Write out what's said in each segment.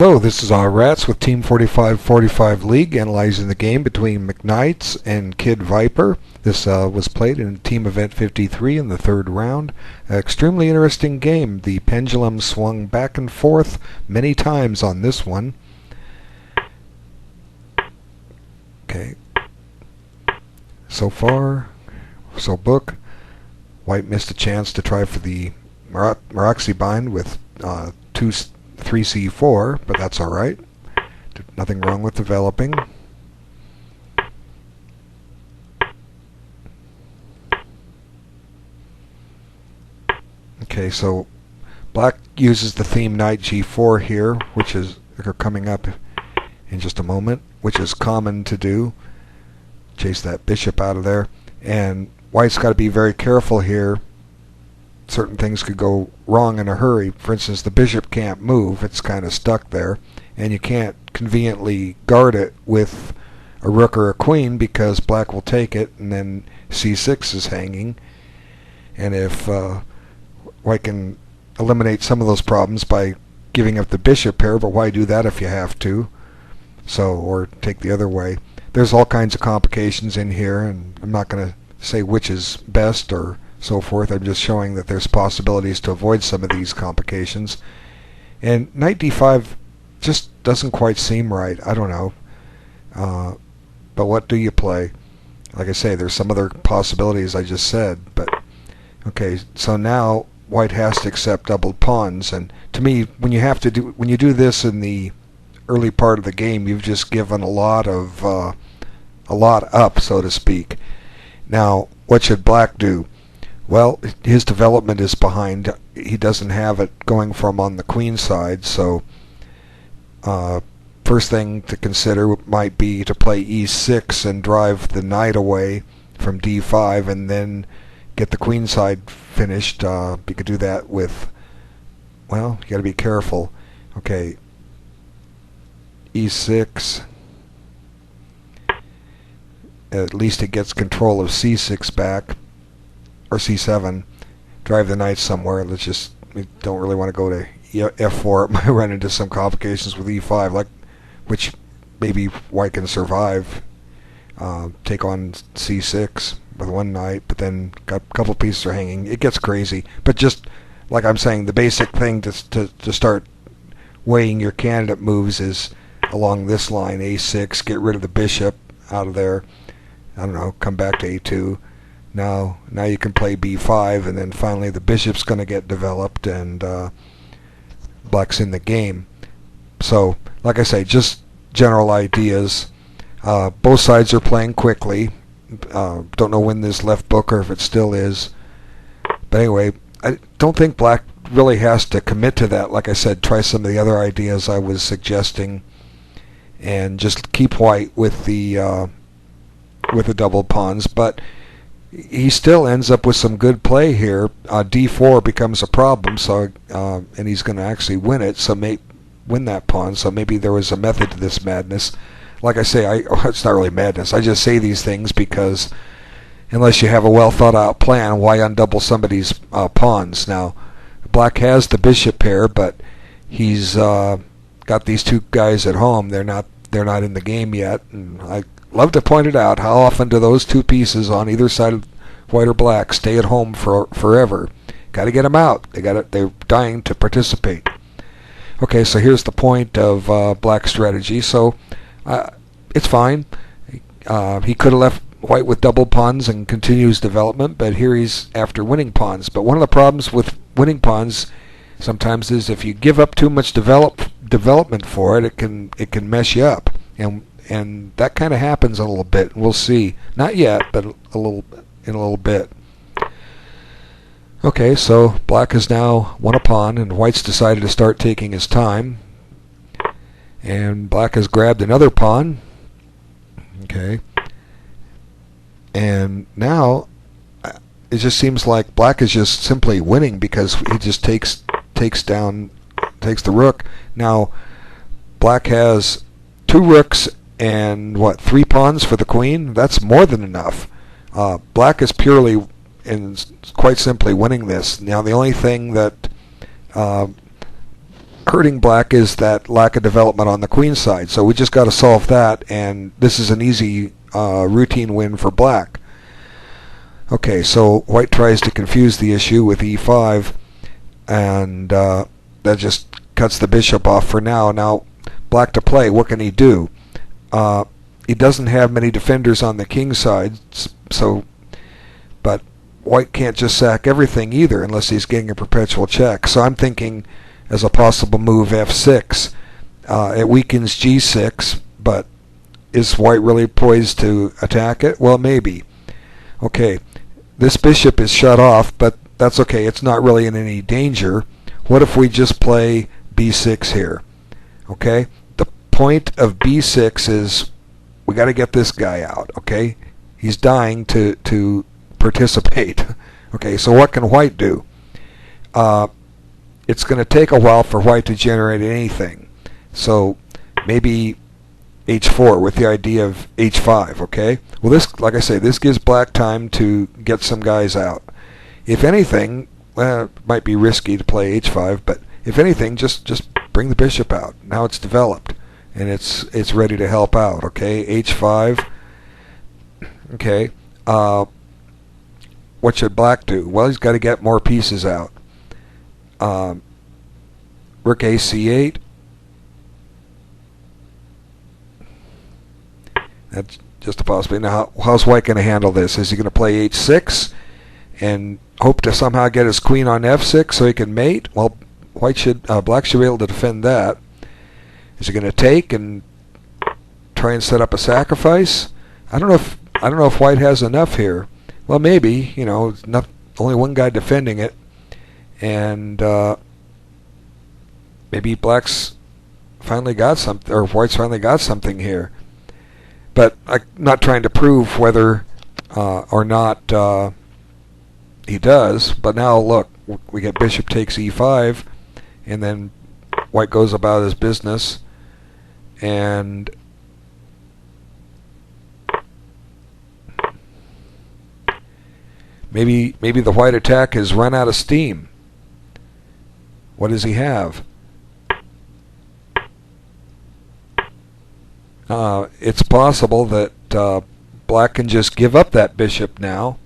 Hello, this is Rats with Team 4545 League, analyzing the game between McKnights and Kid Viper. This was played in Team Event 53 in the third round. Extremely interesting game. The pendulum swung back and forth many times on this one. Okay. So far, so book. White missed a chance to try for the Maroxy bind with 3c4, but that's alright. Nothing wrong with developing. Okay, so black uses the theme knight g4 here, which is coming up in just a moment, which is common to do. Chase that bishop out of there. And white's got to be very careful here. Certain things could go wrong in a hurry. For instance, the bishop can't move. It's kind of stuck there. And you can't conveniently guard it with a rook or a queen because black will take it, and then c6 is hanging. And if white can eliminate some of those problems by giving up the bishop pair, but why do that if you have to? So, or take the other way. There's all kinds of complications in here, and I'm not going to say which is best or so forth. I'm just showing that there's possibilities to avoid some of these complications. And knight d5 just doesn't quite seem right. I don't know. But what do you play? Like I say, there's some other possibilities I just said. But okay, so now white has to accept doubled pawns. And to me, when you do this in the early part of the game, you've just given a lot up, so to speak. Now, what should black do? Well, his development is behind. He doesn't have it going from on the queen side, so first thing to consider might be to play e6 and drive the knight away from d5 and then get the queen side finished. You could do that with, well, you got to be careful. Okay, e6. At least it gets control of c6 back, or c7. Drive the knight somewhere. We don't really want to go to f4. It might run into some complications with e5, which maybe white can survive. Take on c6 with one knight, but then got a couple pieces are hanging. It gets crazy. But just like I'm saying, the basic thing to start weighing your candidate moves is along this line, a6, get rid of the bishop out of there. I don't know, come back to a2. Now you can play b5, and then finally the bishop's going to get developed, and black's in the game. So, like I say, just general ideas. Both sides are playing quickly. Don't know when this left book or if it still is. But anyway, I don't think black really has to commit to that. Like I said, try some of the other ideas I was suggesting, and just keep white with the double pawns. But he still ends up with some good play here. d4 becomes a problem, so and he's going to actually win it. So win that pawn. So maybe there was a method to this madness. Like I say, it's not really madness. I just say these things because unless you have a well thought out plan, why undouble somebody's pawns? Now, black has the bishop pair, but he's got these two guys at home. They're not in the game yet, and I love to point it out. How often do those two pieces on either side of white or black stay at home forever? Got to get them out. They're dying to participate. Okay, so here's the point of black's strategy. So it's fine. He could have left white with double pawns and continues development, but here he's after winning pawns. But one of the problems with winning pawns sometimes is if you give up too much development for it, it can mess you up, and that kind of happens a little bit. We'll see. Not yet, but in a little bit. Okay, so black has now won a pawn, and white's decided to start taking his time. And black has grabbed another pawn. Okay. And now it just seems like black is just simply winning because he just takes the rook. Now black has two rooks and 3 pawns for the queen. That's more than enough. Black is purely and quite simply winning this. Now the only thing that hurting black is that lack of development on the queen side. So we just got to solve that, and this is an easy routine win for black. Okay, so white tries to confuse the issue with e5, and that just cuts the bishop off for now. Now, black to play, what can he do? He doesn't have many defenders on the king side, but white can't just sack everything either unless he's getting a perpetual check. So I'm thinking as a possible move f6. It weakens g6, but is white really poised to attack it? Well, maybe. Okay, this bishop is shut off, but that's okay. It's not really in any danger. What if we just play b6 here? Okay, the point of b6 is we got to get this guy out. Okay, he's dying to participate. Okay, so what can white do? It's going to take a while for white to generate anything. So maybe h4 with the idea of h5. Okay, well, this, like I say, this gives black time to get some guys out. If anything, well, it might be risky to play h5, but if anything, just bring the bishop out. Now it's developed and it's ready to help out. Okay, h5. Okay, what should black do? Well, he's got to get more pieces out. Rook a c8. That's just a possibility. Now, how's white going to handle this? Is he going to play h6 and hope to somehow get his queen on f6 so he can mate? Well, black should be able to defend that. Is he going to take and try and set up a sacrifice? I don't know if white has enough here. Well, maybe, you know, only one guy defending it, and maybe black's finally got something, or white's finally got something here. But I'm not trying to prove whether or not he does. But now look, we get bishop takes e5, and then white goes about his business, and maybe the white attack has run out of steam. What does he have? It's possible that black can just give up that bishop now,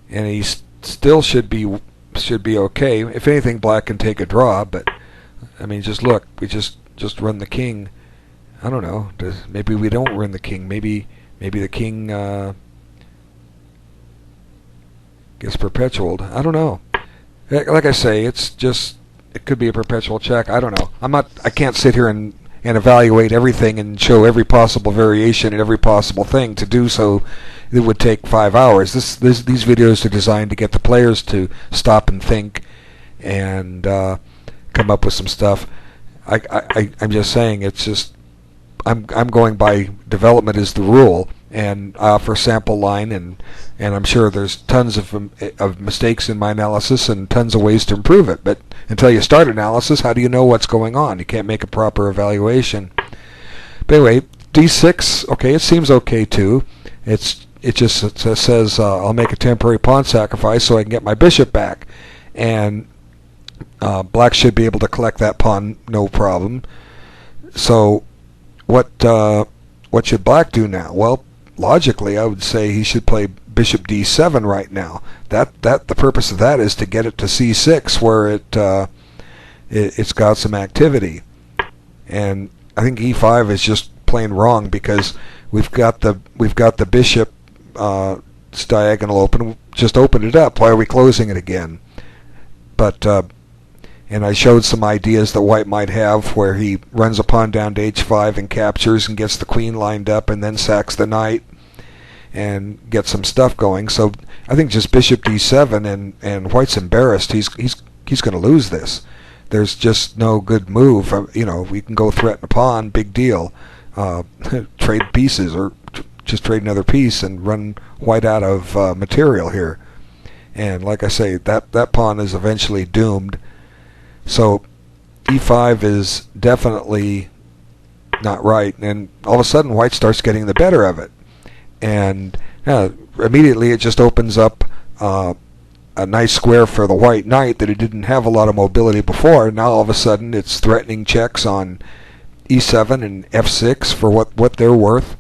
and he still should be okay. If anything, black can take a draw, but I mean, just look, we just run the king. I don't know. Maybe we don't run the king. Maybe the king gets perpetualed. I don't know. Like I say, it could be a perpetual check. I don't know. I can't sit here and evaluate everything and show every possible variation and every possible thing. To do so, it would take 5 hours. These videos are designed to get the players to stop and think and come up with some stuff. I'm just saying, it's just I'm going by development is the rule, and I offer sample line, and I'm sure there's tons of mistakes in my analysis and tons of ways to improve it. But until you start analysis, how do you know what's going on? You can't make a proper evaluation. But anyway, d6, okay, it seems okay too. It just says I'll make a temporary pawn sacrifice so I can get my bishop back, and black should be able to collect that pawn no problem. So what should black do now? Well, logically, I would say he should play bishop d7 right now. The purpose of that is to get it to c6, where it's got some activity. And I think e5 is just plain wrong, because we've got the bishop diagonal open. Just opened it up. Why are we closing it again? But and I showed some ideas that white might have, where he runs a pawn down to h5 and captures and gets the queen lined up and then sacks the knight and gets some stuff going. So I think just bishop d7, and white's embarrassed. He's going to lose this. There's just no good move. You know, we can go threaten a pawn, big deal. Trade pieces, or just trade another piece and run white out of material here. And like I say, that pawn is eventually doomed. So e5 is definitely not right, and all of a sudden white starts getting the better of it, and immediately it just opens up a nice square for the white knight that it didn't have a lot of mobility before. Now all of a sudden it's threatening checks on e7 and f6 for what they're worth.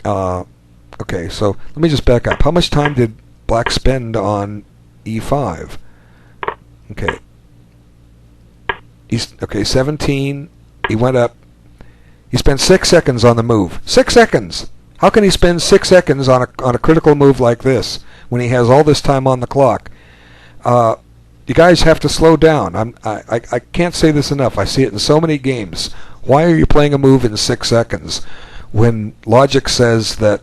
Okay, so let me just back up. How much time did black spend on e5? Okay. Okay, 17. He went up. He spent 6 seconds on the move. 6 seconds! How can he spend 6 seconds on a critical move like this when he has all this time on the clock? You guys have to slow down. I can't say this enough. I see it in so many games. Why are you playing a move in 6 seconds when logic says that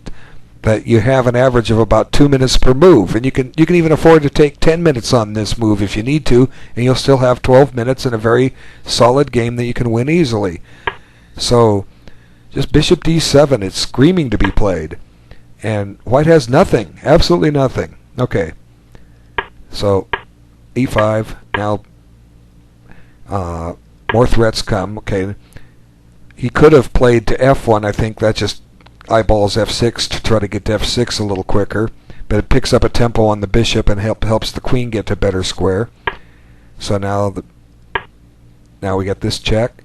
you have an average of about 2 minutes per move, and you can even afford to take 10 minutes on this move if you need to, and you'll still have 12 minutes in a very solid game that you can win easily. So just bishop d7, it's screaming to be played, and white has nothing, absolutely nothing. Okay, so e5, now more threats come. Okay, he could have played to f1. I think that just eyeballs f6 to try to get to f6 a little quicker, but it picks up a tempo on the bishop and helps the queen get to better square. So now we get this check,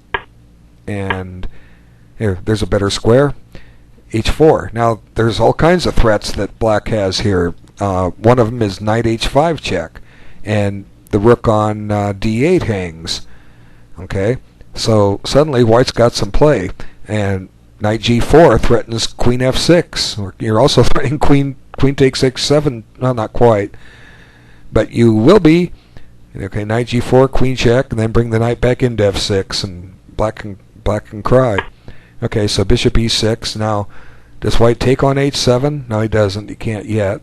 and there's a better square, h4. Now there's all kinds of threats that black has here. One of them is knight h5 check, and the rook on d8 hangs. Okay, so suddenly white's got some play, and knight g4 threatens queen f6. Or you're also threatening queen takes h7. No, not quite, but you will be. Okay, knight g4, queen check, and then bring the knight back into f6, and black can cry. Okay, so bishop e6. Now, does white take on h7? No, he doesn't. He can't yet.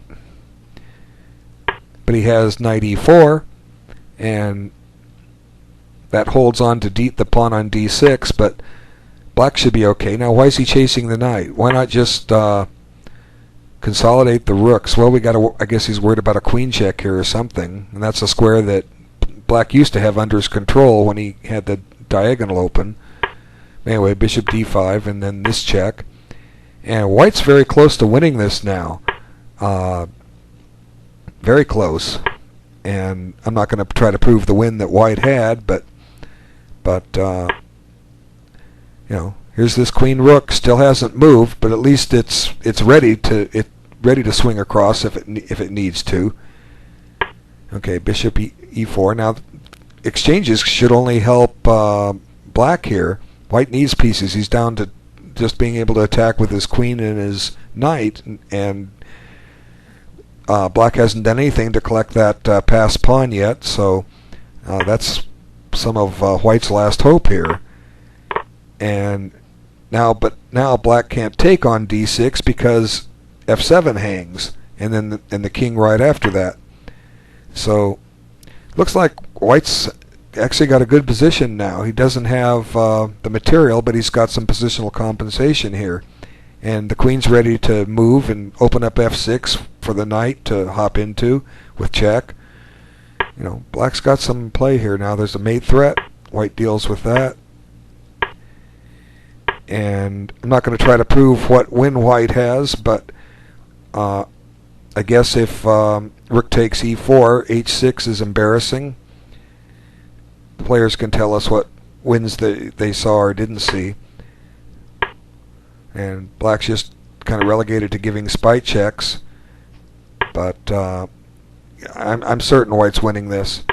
But he has knight e4, and that holds on to the pawn on d6, but black should be okay. Now, why is he chasing the knight? Why not just consolidate the rooks? Well, I guess he's worried about a queen check here or something, and that's a square that black used to have under his control when he had the diagonal open. Anyway, bishop d5, and then this check. And white's very close to winning this now. Very close. And I'm not going to try to prove the win that white had, but here's this queen rook, still hasn't moved, but at least it's ready to swing across if it needs to. Okay, bishop e4. Now exchanges should only help black here. White needs pieces. He's down to just being able to attack with his queen and his knight, and black hasn't done anything to collect that passed pawn yet, so that's some of white's last hope here. And now black can't take on d6 because f7 hangs, and then the king right after that. So looks like white's actually got a good position now. He doesn't have the material, but he's got some positional compensation here, and the queen's ready to move and open up f6 for the knight to hop into with check. Black's got some play here now. There's a mate threat. White deals with that. And I'm not going to try to prove what win white has, but I guess if rook takes e4, h6 is embarrassing. The players can tell us what wins they saw or didn't see. And black's just kind of relegated to giving spite checks. But I'm certain white's winning this.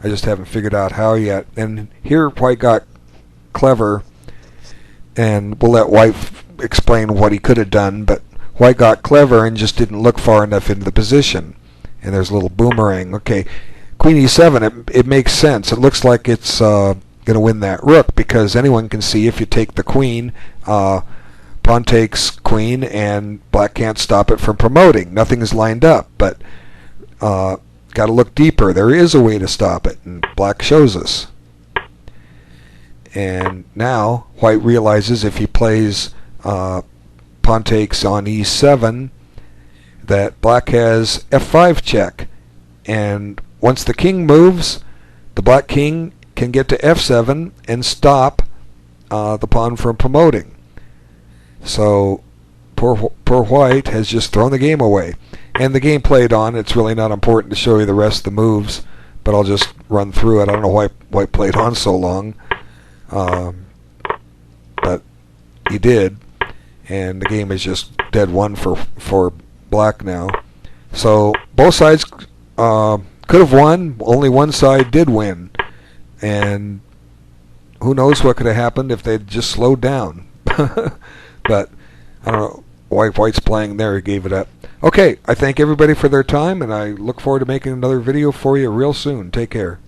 I just haven't figured out how yet. And here white got clever, and we'll let white explain what he could have done, but white got clever and just didn't look far enough into the position. And there's a little boomerang. Okay, queen e7, it makes sense. It looks like it's going to win that rook, because anyone can see if you take the queen, pawn takes queen, and black can't stop it from promoting. Nothing is lined up, but got to look deeper. There is a way to stop it, and black shows us. And now white realizes if he plays pawn takes on e7, that black has f5 check, and once the king moves, the black king can get to f7 and stop the pawn from promoting. So poor white has just thrown the game away. And the game played on. It's really not important to show you the rest of the moves, but I'll just run through it. I don't know why White played on so long, but he did, and the game is just dead one for Black now. So both sides could have won. Only one side did win, and who knows what could have happened if they'd just slowed down. But I don't know. White's playing there. He gave it up. Okay, I thank everybody for their time, and I look forward to making another video for you real soon. Take care.